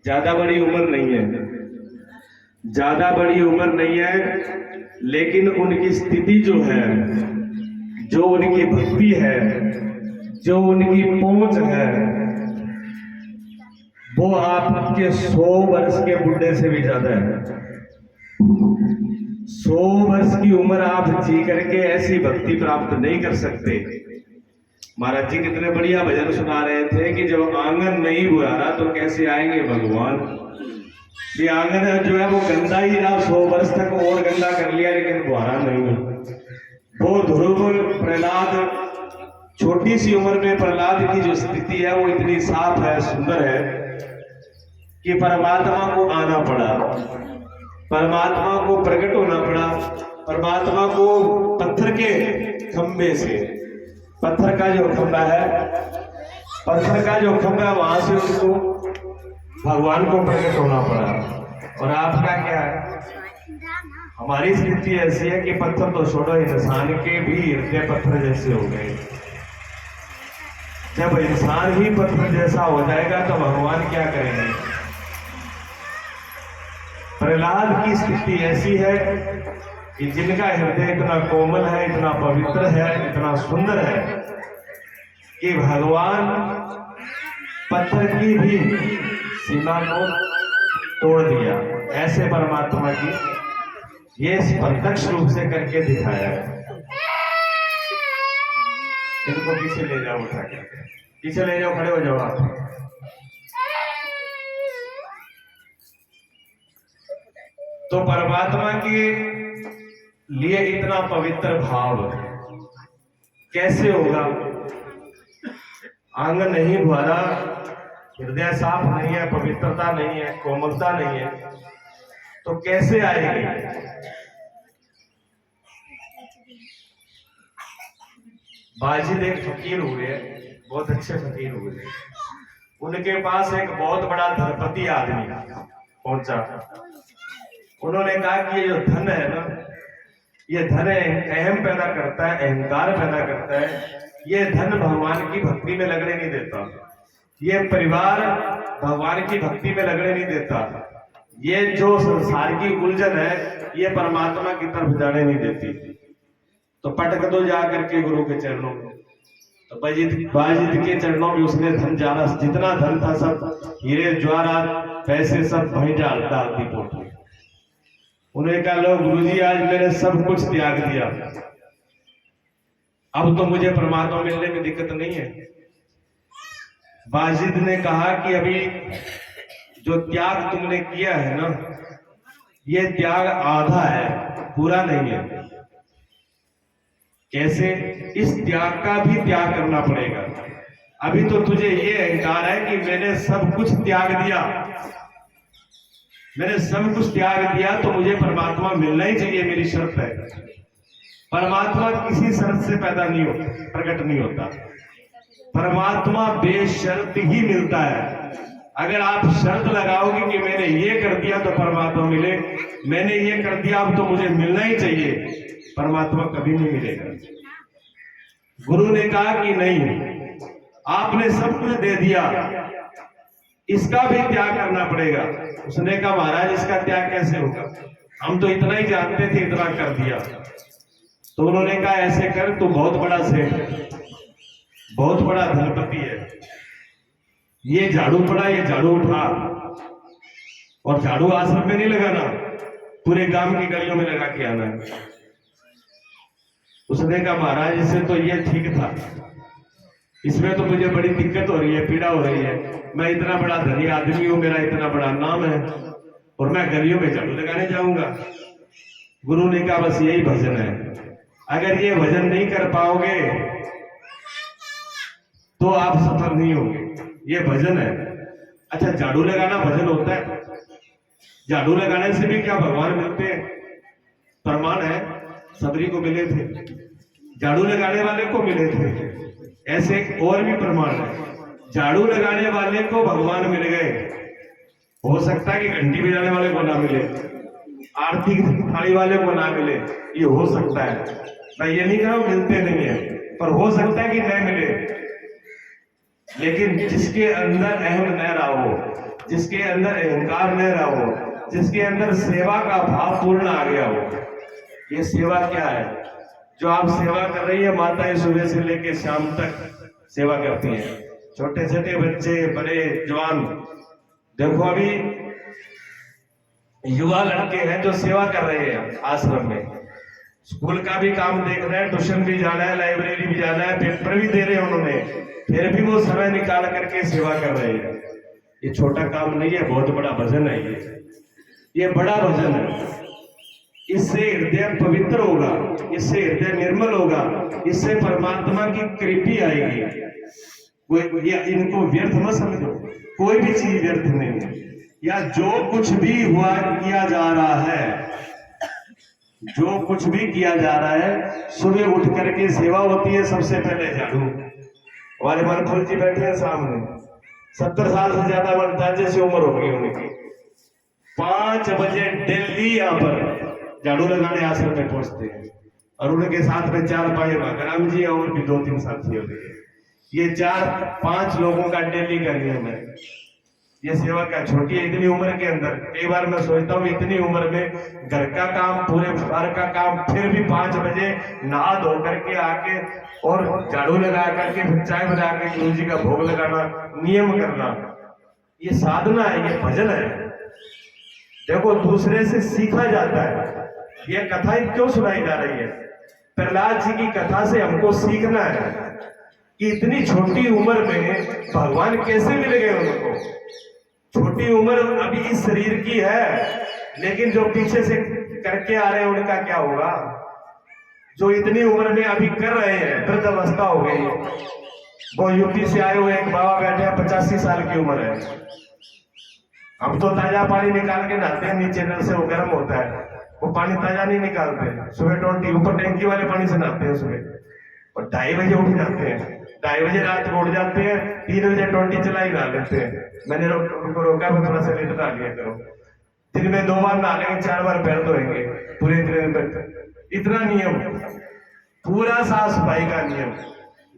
ज्यादा बड़ी उम्र नहीं है, ज्यादा बड़ी उम्र नहीं है, लेकिन उनकी स्थिति जो है, जो उनकी भक्ति है, जो उनकी पहुंच है, वो आपके 100 वर्ष के बुढ़े से भी ज्यादा है। 100 वर्ष की उम्र आप जी करके ऐसी भक्ति प्राप्त नहीं कर सकते। महाराज जी कितने बढ़िया भजन सुना रहे थे कि जब आंगन नहीं बुआरा तो कैसे आएंगे भगवान। ये आंगन जो है वो गंदा ही रहा, 100 वर्ष तक और गंदा कर लिया, लेकिन बुआरा नहीं। वो ध्रुव प्रहलाद, छोटी सी उम्र में प्रहलाद की जो स्थिति है वो इतनी साफ है, सुंदर है कि परमात्मा को आना पड़ा, परमात्मा को प्रकट होना पड़ा। परमात्मा को पत्थर के खंबे से, पत्थर का जो खंबा है, पत्थर का जो खंबा है, वहां से उसको भगवान को प्रकट होना पड़ा। और आपका क्या है, हमारी स्थिति ऐसी है कि पत्थर तो छोड़ो, इंसान के भी हृदय पत्थर जैसे हो गए। जब इंसान ही पत्थर जैसा हो जाएगा तो भगवान क्या करेंगे। प्रहलाद की स्थिति ऐसी है कि जिनका हृदय इतना कोमल है, इतना पवित्र है, इतना सुंदर है कि भगवान पत्थर की भी सीमा को तोड़ दिया। ऐसे परमात्मा की ये प्रत्यक्ष रूप से करके दिखाया है। इनको पीछे ले जाओ, उठा के पीछे ले जाओ, खड़े हो जाओ आप। तो परमात्मा के लिए इतना पवित्र भाव कैसे होगा। आंगन नहीं भरा, हृदय साफ नहीं है, पवित्रता नहीं है, कोमलता नहीं है, तो कैसे आएगी। बाजिद एक फकीर हुए, बहुत अच्छे फकीर हुए। उनके पास एक बहुत बड़ा धनपति आदमी पहुंचा। उन्होंने कहा कि ये जो धन है ना, ये धन अहम पैदा करता है, अहंकार पैदा करता है। ये धन भगवान की भक्ति में लगने नहीं देता, ये परिवार भगवान की भक्ति में लगने नहीं देता, ये जो संसार की उलझन है ये परमात्मा की तरफ जाने नहीं देती। तो पटक दो जाकर के गुरु के चरणों में। तो बाजिद के चरणों में उसने धन जाना, जितना धन था सब हीरे ज्वारात पैसे सब वहीं डाल दी पोटली। उन्हें कहा, लो गुरुजी आज मैंने सब कुछ त्याग दिया, अब तो मुझे परमात्मा मिलने में दिक्कत नहीं है। बाजिद ने कहा कि अभी जो त्याग तुमने किया है ना, ये त्याग आधा है, पूरा नहीं है। कैसे? इस त्याग का भी त्याग करना पड़ेगा। अभी तो तुझे ये अहंकार है कि मैंने सब कुछ त्याग दिया, मैंने सब कुछ त्याग दिया तो मुझे परमात्मा मिलना ही चाहिए, मेरी शर्त है। परमात्मा किसी शर्त से पैदा नहीं होता, प्रकट नहीं होता। परमात्मा बेशर्त ही मिलता है। अगर आप शर्त लगाओगे कि मैंने ये कर दिया तो परमात्मा मिले, मैंने ये कर दिया अब तो मुझे मिलना ही चाहिए, परमात्मा कभी नहीं मिलेगा। गुरु ने कहा कि नहीं, आपने सब कुछ दे दिया, इसका भी त्याग करना पड़ेगा। उसने कहा, महाराज इसका त्याग कैसे होगा, हम तो इतना ही जानते थे, इतना कर दिया। तो उन्होंने कहा, ऐसे कर, तू बहुत बड़ा सेठ है, बहुत बड़ा धनपति है, ये झाड़ू पड़ा, ये झाड़ू उठा, और झाड़ू आश्रम में नहीं लगाना, पूरे गांव की गलियों में लगा के आना है। उसने कहा, महाराज इससे तो ये ठीक था, इसमें तो मुझे बड़ी दिक्कत हो रही है, पीड़ा हो रही है। मैं इतना बड़ा धनी आदमी हूं, मेरा इतना बड़ा नाम है, और मैं गलियों में झाड़ू लगाने जाऊंगा। गुरु ने कहा, बस यही भजन है, अगर ये भजन नहीं कर पाओगे तो आप सफल नहीं होंगे, ये भजन है। अच्छा, झाड़ू लगाना भजन होता है? झाड़ू लगाने से भी क्या भगवान मिलते हैं? प्रमाण है, सबरी को मिले थे, झाड़ू लगाने वाले को मिले थे। ऐसे और भी प्रमाण है, झाड़ू लगाने वाले को भगवान मिल गए। हो सकता है कि घंटी बजाने वाले को ना मिले, आरती थाली वाले को ना मिले, ये हो सकता है। मैं ये नहीं कह रहा हूं मिलते नहीं है, पर हो सकता है कि न मिले। लेकिन जिसके अंदर अहम न रहा हो, जिसके अंदर अहंकार न रहा हो, जिसके अंदर सेवा का भाव पूर्ण आ गया हो। ये सेवा क्या है? जो आप सेवा कर रही है, माताएं सुबह से लेकर शाम तक सेवा करती हैं, छोटे छोटे बच्चे, बड़े जवान। देखो अभी युवा लड़के हैं जो सेवा कर रहे हैं आश्रम में, स्कूल का भी काम देख रहे हैं, ट्यूशन भी जाना है, लाइब्रेरी भी जाना है, पेपर भी दे रहे हैं उन्होंने, फिर भी वो समय निकाल करके सेवा कर रहे हैं। ये छोटा काम नहीं है, बहुत बड़ा भजन है ये बड़ा भजन है। इससे हृदय पवित्र होगा, इससे हृदय निर्मल होगा, इससे परमात्मा की कृपा आएगी। कोई इनको व्यर्थ मत समझो, कोई भी चीज व्यर्थ नहीं है। या जो कुछ भी हुआ किया जा रहा है, जो कुछ भी किया जा रहा है, सुबह उठ करके सेवा होती है, सबसे पहले झाड़ू। हमारे मनफल जी बैठे हैं सामने, 70 साल से ज्यादा बनता है जैसे उम्र हो गई उनकी। 5 बजे डेली यहाँ पर झाड़ू लगाने आश्रम में पहुंचते हैं, और उनके साथ में 4-5 भागराम जी और भी 2-3 साथी होते हैं। ये 4-5 लोगों का डेली का नियम है। ये सेवा क्या छोटी है इतनी उम्र के अंदर? कई बार मैं सोचता हूँ इतनी उम्र में घर का काम, पूरे घर का काम, फिर भी 5 बजे नहा धो करके आके और झाड़ू लगा करके फिर चाय बना के गुरु जी का भोग लगाना, नियम करना, ये साधना है, ये भजन है। देखो दूसरे से सीखा जाता है। ये कथा क्यों सुनाई जा रही है? प्रहलाद जी की कथा से हमको सीखना है कि इतनी छोटी उम्र में भगवान कैसे मिल गए उनको। छोटी उम्र अभी इस शरीर की है, लेकिन जो पीछे से करके आ रहे हैं उनका क्या होगा? जो इतनी उम्र में अभी कर रहे हैं, वृद्ध अवस्था हो गई। वो यूपी से आए हुए एक बाबा बैठे हैं, 85 साल की उम्र है। हम तो ताजा पानी निकाल के नहाते हैं, नीचे नल से वो गर्म होता है, वो पानी ताजा नहीं निकालते। सुबह 20 ऊपर टैंकी वाले पानी से नहाते हैं सुबह, और 2:30 बजे उठ जाते हैं, 2:30 बजे रात को उठ जाते हैं, 3 बजे 20 चला ही नहा लेते हैं। मैंने उनको रोका, मैं थोड़ा सा लेट नहा लिया करो, दिन में 2 बार नहा लेंगे, 4 बार पैर धोएंगे पूरे दिन तक। इतना नियम, पूरा साफ सफाई का नियम,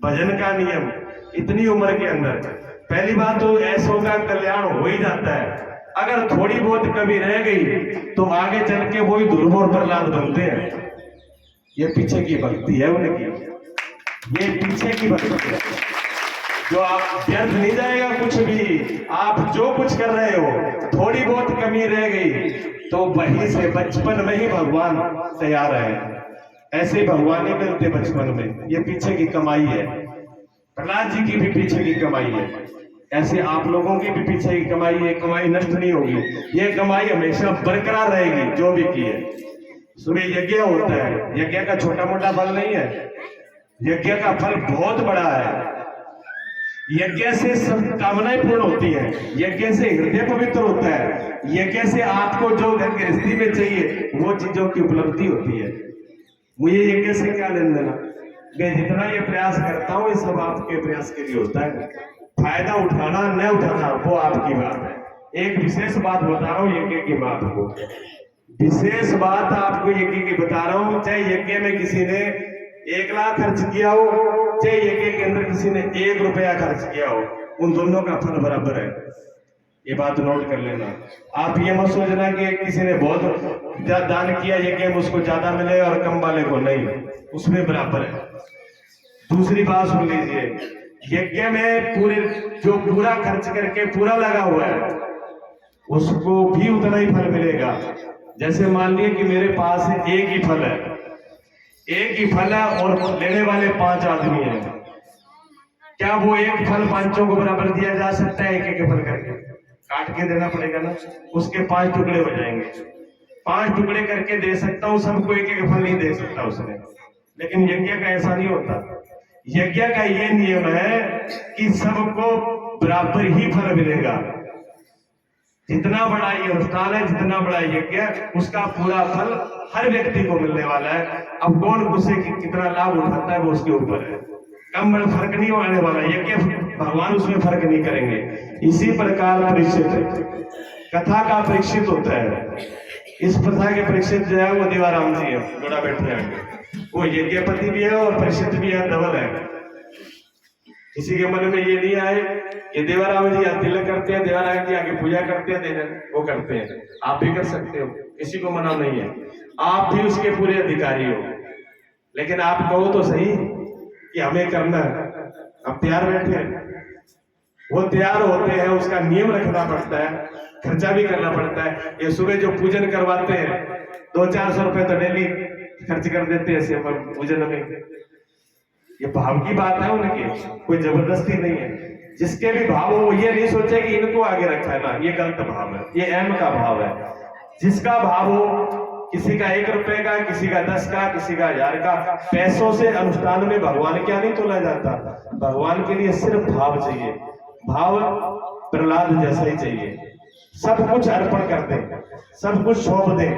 भजन का नियम, इतनी उम्र के अंदर। पहली बात तो ऐसों का कल्याण हो ही जाता है। अगर थोड़ी बहुत कमी रह गई तो आगे चल के वही दुर्मोह प्रहलाद बनते हैं। ये पीछे की भक्ति है उनकी, ये पीछे की भक्ति है। जो आप व्यर्थ नहीं जाएगा कुछ भी, आप जो कुछ कर रहे हो, थोड़ी बहुत कमी रह गई तो वहीं से बचपन में ही भगवान तैयार है। ऐसे भगवान ही मिलते बचपन में, ये पीछे की कमाई है। प्रहलाद जी की भी पीछे की कमाई है, ऐसे आप लोगों की भी पीछे की कमाई है। कमाई नष्ट नहीं होगी, ये कमाई हमेशा बरकरार रहेगी जो भी की है। सुबह यज्ञ होता है, यज्ञ का छोटा मोटा फल नहीं है, यज्ञ का फल बहुत बड़ा है। यज्ञ से सब कामनाएं पूर्ण होती है, यज्ञ से हृदय पवित्र होता है, यज्ञ से आपको जो गृहस्थी में चाहिए वो चीजों की उपलब्धि होती है। मुझे यज्ञ से क्या लेना देना? मैं जितना ये प्रयास करता हूँ ये सब आपके प्रयास के लिए होता है। फायदा उठाना न उठाना वो आपकी बात है। एक विशेष बात बता रहा हूँ यज्ञ की बात को, विशेष बात आपको यज्ञ की बता रहा हूँ। चाहे यज्ञ में किसी ने 1 लाख खर्च किया हो, चाहे यज्ञ के अंदर किसी ने 1 रुपया खर्च किया हो, उन दोनों का फल बराबर है। ये बात नोट कर लेना। आप ये मत सोचना कि किसी ने बहुत दान किया यज्ञ में उसको ज्यादा मिले और कम वाले को नहीं, उसमें बराबर है। दूसरी बात सुन लीजिए, यज्ञ में पूरे जो पूरा खर्च करके पूरा लगा हुआ है उसको भी उतना ही फल मिलेगा। जैसे मान लिए कि मेरे पास एक ही फल है, एक ही फल है और लेने वाले 5 आदमी हैं, क्या वो एक फल 5 को बराबर दिया जा सकता है? एक फल करके काट के देना पड़ेगा ना, उसके 5 टुकड़े हो जाएंगे। 5 टुकड़े करके दे सकता हूँ, सबको एक फल नहीं दे सकता उसने। लेकिन यज्ञ का ऐसा नहीं होता। यज्ञ का ये नियम है कि सबको बराबर ही फल मिलेगा। जितना बड़ा ये अनुष्ठान है, जितना बड़ा यज्ञ, उसका पूरा फल हर व्यक्ति को मिलने वाला है। अब कौन उससे कितना लाभ उठाता है वो उसके ऊपर है, कम बड़ा फर्क नहीं आने वाला। यज्ञ भगवान उसमें फर्क नहीं करेंगे। इसी प्रकार परीक्षित कथा का परीक्षित होता है। इस प्रथा के परीक्षित जो है वो देवाराम जी है, जोड़ा बैठे हैं, वो यज्ञपति भी है और परीक्षित भी है, डबल है। किसी के मन में ये नहीं आए कि देवाराम जी यहाँ तिलक करते हैं, देवाराम जी आगे पूजा करते हैं, वो करते हैं। आप भी कर सकते हो, किसी को मना नहीं है, आप भी उसके पूरे अधिकारी हो। लेकिन आप कहो तो सही कि हमें करना है, अब तैयार बैठे हैं। वो तैयार होते हैं, उसका नियम रखना पड़ता है, खर्चा भी करना पड़ता है। ये सुबह जो पूजन करवाते हैं 200-400 रुपए तो डेली खर्च कर देते हैं पूजन में। ये भाव की बात है उनकी, कोई जबरदस्ती नहीं है। जिसके भी भाव हो, ये नहीं सोचे कि इनको आगे रखा है ना, ये गलत भाव है, ये अहम का भाव है। जिसका भाव हो, किसी का 1 रुपए का, किसी का 10 का, किसी का 1000 का, पैसों से अनुष्ठान में भगवान क्या नहीं तोला जाता। भगवान के लिए सिर्फ भाव चाहिए। भाव प्रहलाद जैसा ही चाहिए, सब कुछ अर्पण कर दे, सब कुछ सौंप दे,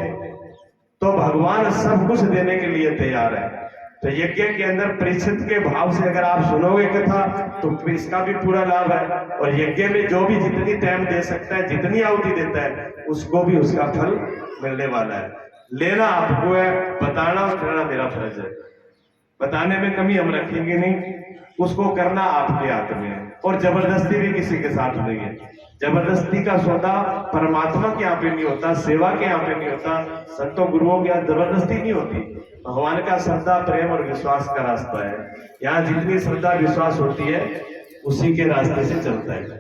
तो भगवान सब कुछ देने के लिए तैयार है। तो यज्ञ के अंदर परीक्षित के भाव से अगर आप सुनोगे कथा तो इसका भी पूरा लाभ है। और यज्ञ में जो भी जितनी टाइम दे सकता है, जितनी आहुति देता है, उसको भी उसका फल मिलने वाला है। लेना आपको है, बताना और करना मेरा फर्ज है। बताने में कमी हम रखेंगे नहीं, उसको करना आपके हाथ में है। और जबरदस्ती भी किसी के साथ नहीं है। जबरदस्ती का सौदा परमात्मा के यहाँ पे नहीं होता, सेवा के यहाँ पे नहीं होता, संतों गुरुओं के यहाँ जबरदस्ती नहीं होती। भगवान का श्रद्धा, प्रेम और विश्वास का रास्ता है। यहाँ जितनी श्रद्धा विश्वास होती है उसी के रास्ते से चलता है।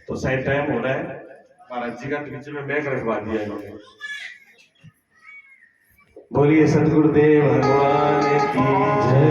तो शायद टाइम हो रहा है, महाराज जी का बीच में बैग रखवा दिया इन्होंने। बोलिए सतगुरुदेव भगवान की जय।